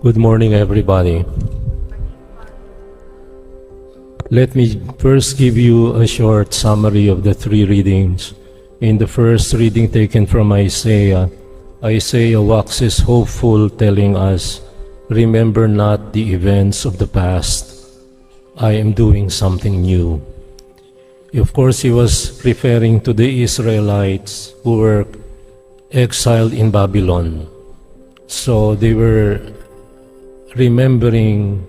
Good morning, everybody. Let me first give you a short summary of the three readings. In the first reading taken from Isaiah, Isaiah waxes hopeful, telling us, "Remember not the events of the past. I am doing something new." Of course, he was referring to the Israelites who were exiled in Babylon. So they were remembering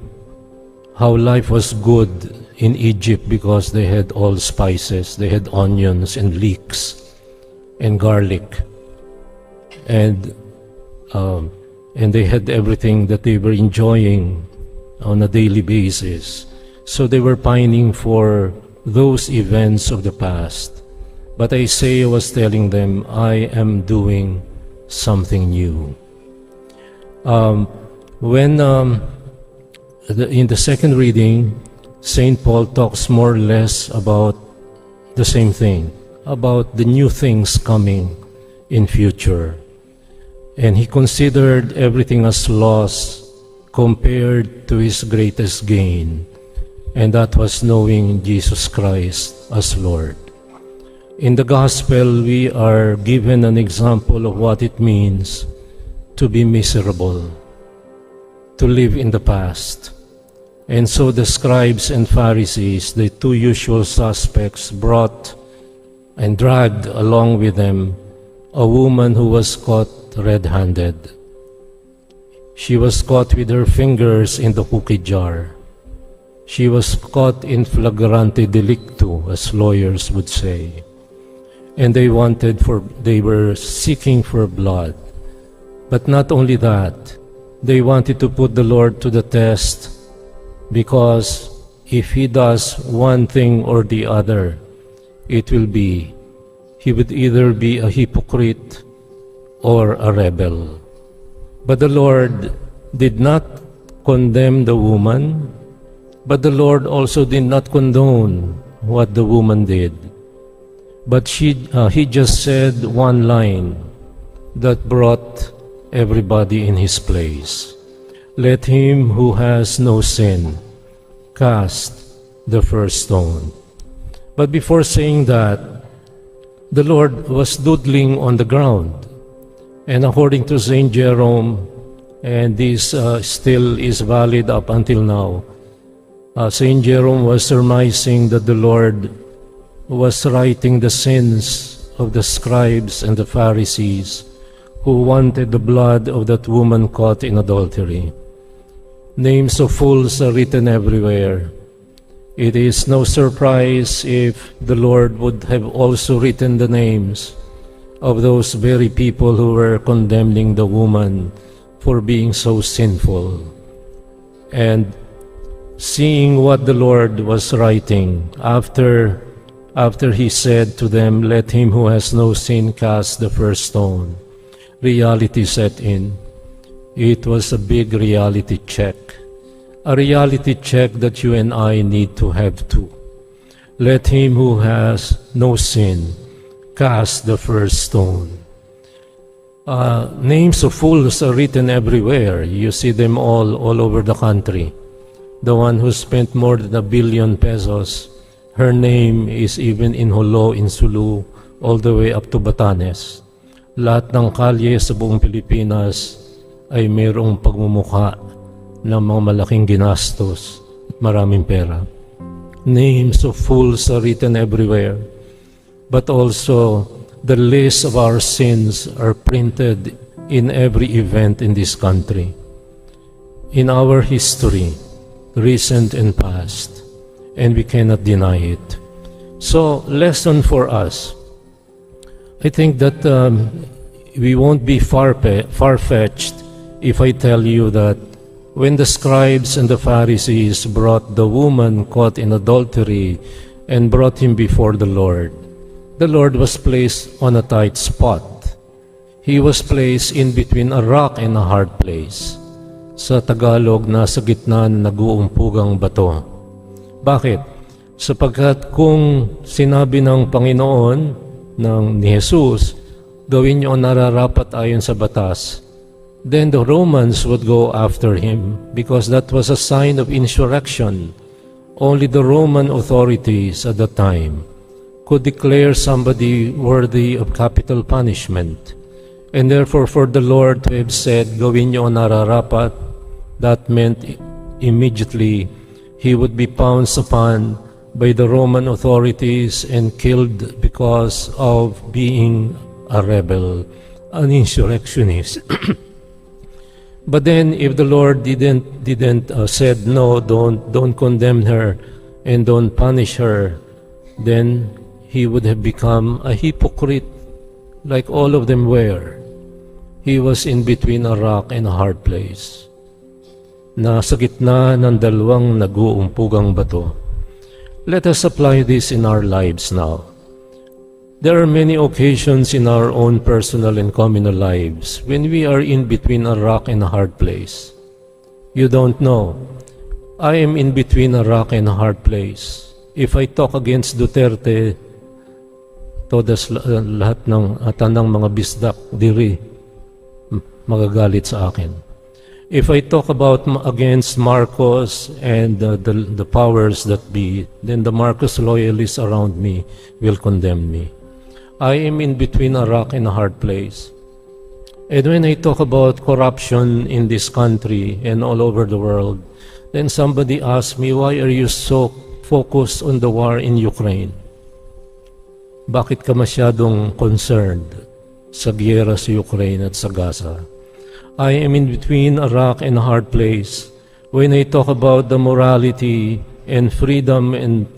how life was good in Egypt because they had all spices. They had onions and leeks and garlic, and they had everything that they were enjoying on a daily basis. So they were pining for those events of the past. But Isaiah was telling them, "I am doing something new." In the second reading, St. Paul talks more or less about the same thing, about the new things coming in future. And he considered everything as loss compared to his greatest gain, and that was knowing Jesus Christ as Lord. In the Gospel, we are given an example of what it means to be miserable, to live in the past. And so the scribes and Pharisees, the two usual suspects, brought and dragged along with them a woman who was caught red-handed. She was caught with her fingers in the cookie jar. She was caught in flagrante delicto, as lawyers would say. And they were seeking for blood. But not only that, they wanted to put the Lord to the test, because if he does one thing or the other, he would either be a hypocrite or a rebel. But the Lord did not condemn the woman, but the Lord also did not condone what the woman did. But he just said one line that brought everybody in his place. "Let him who has no sin cast the first stone." But before saying that, the Lord was doodling on the ground. And according to St. Jerome, and this still is valid up until now, St. Jerome was surmising that the Lord was writing the sins of the scribes and the Pharisees who wanted the blood of that woman caught in adultery. Names of fools are written everywhere. It is no surprise if the Lord would have also written the names of those very people who were condemning the woman for being so sinful. And seeing what the Lord was writing, after he said to them, "Let him who has no sin cast the first stone," reality set in. It was a big reality check. A reality check that you and I need to have too. Let him who has no sin cast the first stone. Names of fools are written everywhere. You see them all over the country. The one who spent more than 1 billion pesos, her name is even in Jolo, in Sulu, all the way up to Batanes. Lahat ng kalye sa buong Pilipinas ay mayroong pagmumukha ng mga malaking ginastos at maraming pera. Names of fools are written everywhere, but also the list of our sins are printed in every event in this country, in our history, recent and past, and we cannot deny it. So, lesson for us. I think that we won't be far-fetched if I tell you that when the scribes and the Pharisees brought the woman caught in adultery and brought him before the Lord was placed on a tight spot. He was placed in between a rock and a hard place. Sa Tagalog, nasa gitna ng nag-uumpugang bato. Bakit? Sapagkat kung sinabi ng Panginoon, ni Jesus, gawin niyo ang nararapat ayon sa batas, then the Romans would go after him because that was a sign of insurrection. Only the Roman authorities at the time could declare somebody worthy of capital punishment. And therefore, for the Lord to have said, gawin niyo ang nararapat, that meant immediately he would be pounced upon by the Roman authorities and killed because of being a rebel, an insurrectionist. But then, if the Lord didn't said no, don't condemn her and don't punish her, then he would have become a hypocrite, like all of them were. He was in between a rock and a hard place. Nasa gitna ng dalawang nag-uumpugang bato. Let us apply this in our lives now. There are many occasions in our own personal and communal lives when we are in between a rock and a hard place. You don't know. I am in between a rock and a hard place. If I talk against Duterte, lahat ng tanang mga bisdak diri magagalit sa akin. If I talk about against Marcos and the powers that be, then the Marcos loyalists around me will condemn me. I am in between a rock and a hard place. And when I talk about corruption in this country and all over the world, then somebody asks me, why are you so focused on the war in Ukraine? Bakit ka masyadong concerned sa giyera sa Ukraine at sa Gaza? I am in between a rock and a hard place when I talk about the morality and freedom and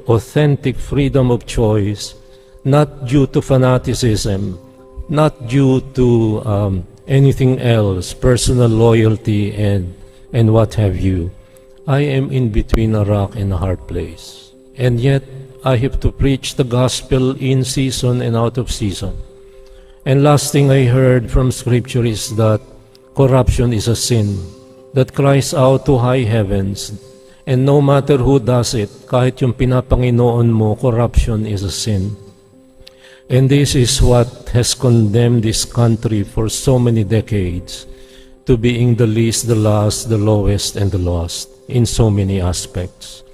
authentic freedom of choice, not due to fanaticism, not due to anything else, personal loyalty and what have you. I am in between a rock and a hard place. And yet, I have to preach the gospel in season and out of season. And last thing I heard from Scripture is that corruption is a sin that cries out to high heavens. And no matter who does it, kahit yung pinapanginoon mo, corruption is a sin. And this is what has condemned this country for so many decades to being the least, the last, the lowest, and the lost in so many aspects.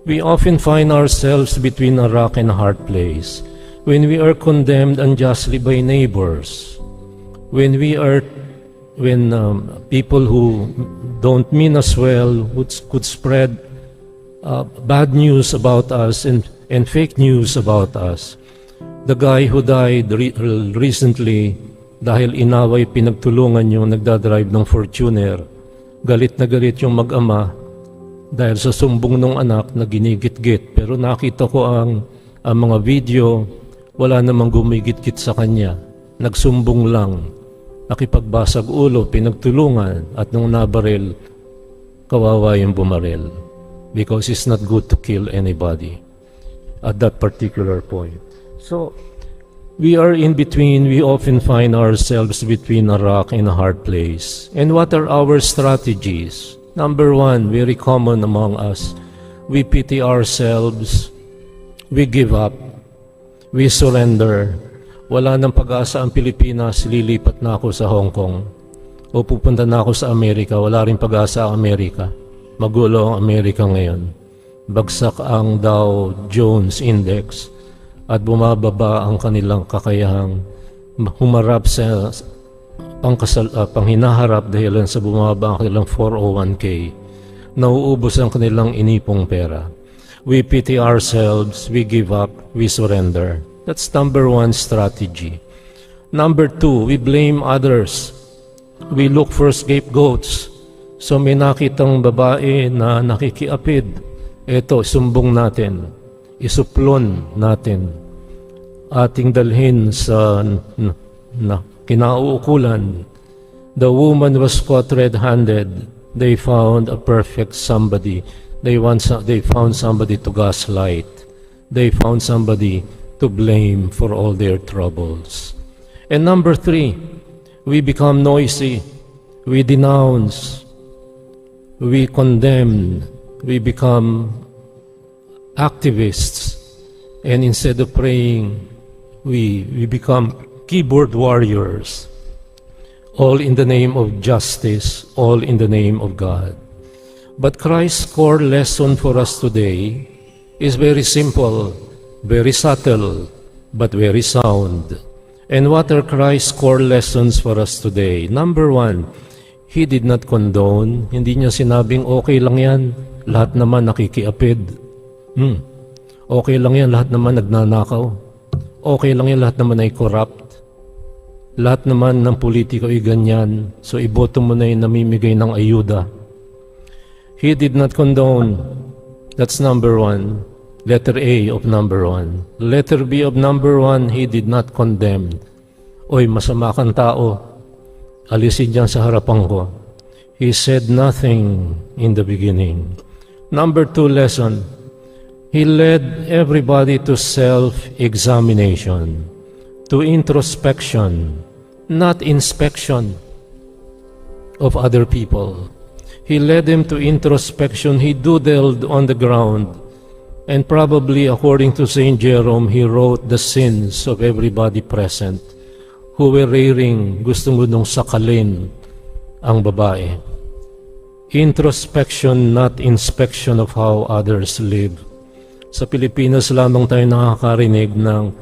We often find ourselves between a rock and a hard place when we are condemned unjustly by neighbors, when people who don't mean us well could spread bad news about us and fake news about us. The guy who died recently dahil inaway pinagtulungan yung nagdadrive ng Fortuner, galit na galit yung mag-ama dahil sa sumbong ng anak na ginigit-git. Pero nakita ko ang mga video, wala namang gumigit-git sa kanya. Nagsumbong lang, nakipagbasag ulo, pinagtulungan, at nung nabaril, kawawa yung bumaril. Because it's not good to kill anybody at that particular point. So, we are in between, we often find ourselves between a rock and a hard place. And what are our strategies? Number one, very common among us, we pity ourselves, we give up, we surrender. Wala nang pag-asa ang Pilipinas, lilipat na ako sa Hong Kong. O pupunta na ako sa Amerika, wala rin pag-asa ang Amerika. Magulo ang Amerika ngayon. Bagsak ang Dow Jones Index at bumababa ang kanilang kakayahang humarap sa panghinaharap dahil sa bumaba ang kanilang 401k. Nauubos ang kanilang inipong pera. We pity ourselves, we give up, we surrender. That's number one strategy. Number two, we blame others. We look for scapegoats. So may nakitang babae na nakikiapid. Ito, sumbong natin. Isuplon natin. Ating dalhin sa kinauukulan. The woman was caught red-handed. They found a perfect somebody. They found somebody to gaslight. They found somebody to blame for all their troubles. And number three, we become noisy. We denounce. We condemn. We become activists. And instead of praying, we become keyboard warriors. all in the name of justice, all in the name of God. But Christ's core lesson for us today is very simple, very subtle, but very sound. And what are Christ's core lessons for us today? Number one, He did not condone. Hindi niya sinabing, okay lang yan, lahat naman nakikiapid. Okay lang yan, lahat naman nagnanakaw. Okay lang yan, lahat naman ay corrupt. Lahat naman ng politiko ay ganyan, so iboto mo na yung namimigay ng ayuda. He did not condone. That's number one. Letter A of number one. Letter B of number one, He did not condemn. Oy, masama kang tao. Alisin dyan sa harapan ko. He said nothing in the beginning. Number two lesson, He led everybody to self-examination, to introspection, not inspection of other people. He led them to introspection. He doodled on the ground. And probably, according to St. Jerome, he wrote the sins of everybody present who were rearing, gustong gunong sakalin ang babae. Introspection, not inspection of how others live. Sa Pilipinas lamang tayo nakakarinig ng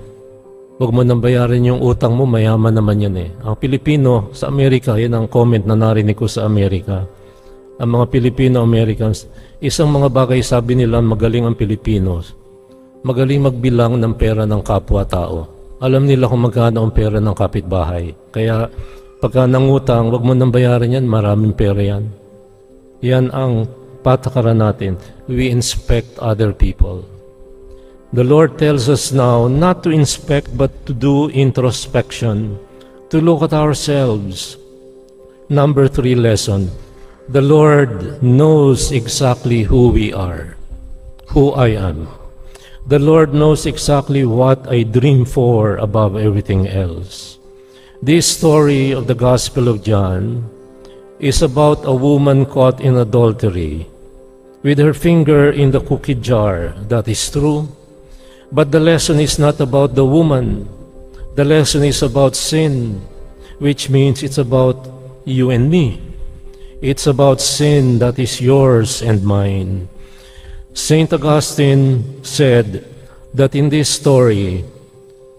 huwag mo nang bayarin yung utang mo, mayaman naman yan eh. Ang Pilipino sa Amerika, yan ang comment na narinig ko sa Amerika. Ang mga Filipino-Americans, isang mga bagay sabi nila magaling ang Pilipinos, magaling magbilang ng pera ng kapwa-tao. Alam nila kung magkano ang pera ng kapitbahay. Kaya pagka nangutang, wag mo nang bayaran yan, maraming pera yan. Yan ang patakaran natin. We inspect other people. The Lord tells us now not to inspect but to do introspection, to look at ourselves. Number three lesson, the Lord knows exactly who we are, who I am. The Lord knows exactly what I dream for above everything else. This story of the Gospel of John is about a woman caught in adultery with her finger in the cookie jar. That is true. But the lesson is not about the woman. The lesson is about sin, which means it's about you and me. It's about sin that is yours and mine. St. Augustine said that in this story,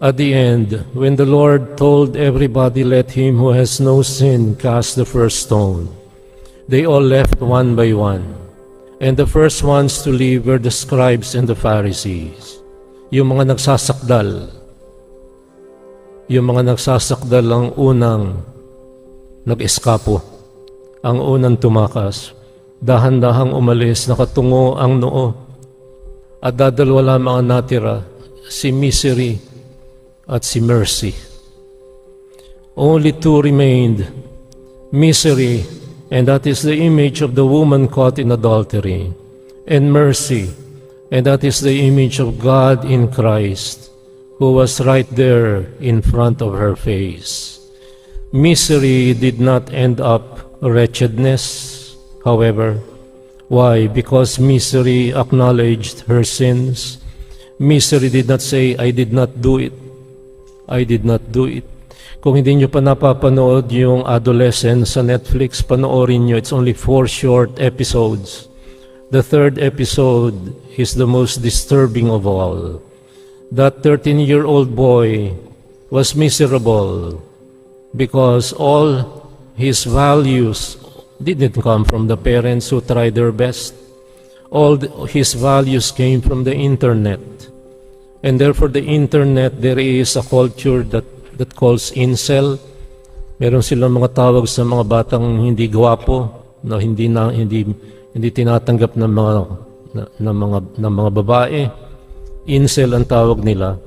at the end, when the Lord told everybody, let him who has no sin cast the first stone, they all left one by one. And the first ones to leave were the scribes and the Pharisees. Yung mga nagsasakdal. Yung mga nagsasakdal ang unang nag-eskapo. Ang unang tumakas. Dahan-dahang umalis, nakatungo ang noo. At dadalwa lamang ang natira, si Misery at si Mercy. Only two remained, Misery, and that is the image of the woman caught in adultery, and Mercy, and that is the image of God in Christ, who was right there in front of her face. Misery did not end up wretchedness, however. Why? Because Misery acknowledged her sins. Misery did not say, I did not do it. I did not do it. Kung hindi nyo pa napapanood yung Adolescent sa Netflix, panoorin nyo. It's only 4 short episodes. The third episode is the most disturbing of all. That 13-year-old boy was miserable because all his values didn't come from the parents who tried their best. His values came from the internet. And therefore, the internet, there is a culture that calls incel. Meron silang mga tawag sa mga batang hindi gwapo, na hindi tinatanggap ng mga babae. Incel ang tawag nila.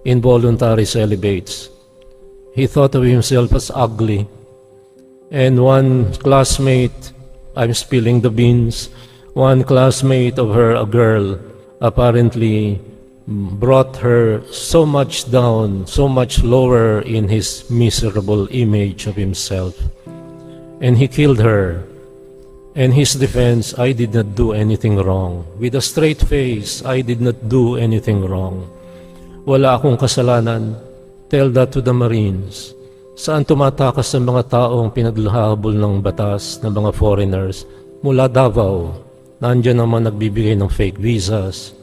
Involuntary celibates. He thought of himself as ugly. And one classmate, I'm spilling the beans, one classmate of her, a girl, apparently brought her so much down, so much lower in his miserable image of himself. And he killed her. And his defense, I did not do anything wrong. With a straight face, I did not do anything wrong. Wala akong kasalanan. Tell that to the Marines. Saan tumatakas sa mga taong pinaglahabol ng batas ng mga foreigners mula Davao? Nandiyan naman nagbibigay ng fake visas,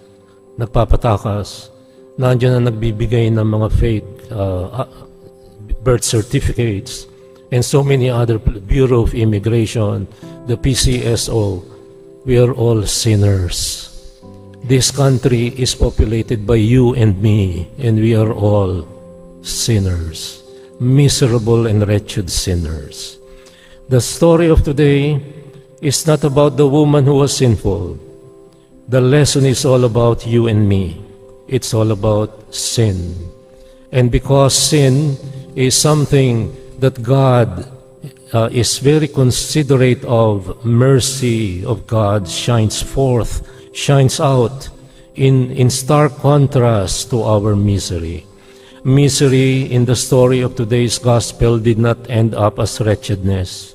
nagpapatakas. Nandiyan na nagbibigay ng mga fake birth certificates, and so many other, Bureau of Immigration, the PCSO. We are all sinners. This country is populated by you and me, and we are all sinners, miserable and wretched sinners. The story of today is not about the woman who was sinful. The lesson is all about you and me. It's all about sin. And because sin is something that God is very considerate of, mercy of God shines forth, shines out in stark contrast to our misery. Misery in the story of today's gospel did not end up as wretchedness.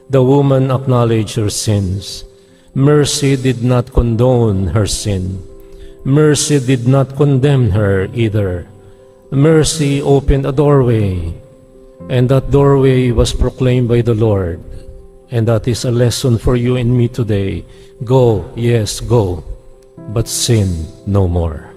The woman acknowledged her sins. Mercy did not condone her sin. Mercy did not condemn her either. Mercy opened a doorway, and that doorway was proclaimed by the Lord. And that is a lesson for you and me today. Go, yes, go, but sin no more.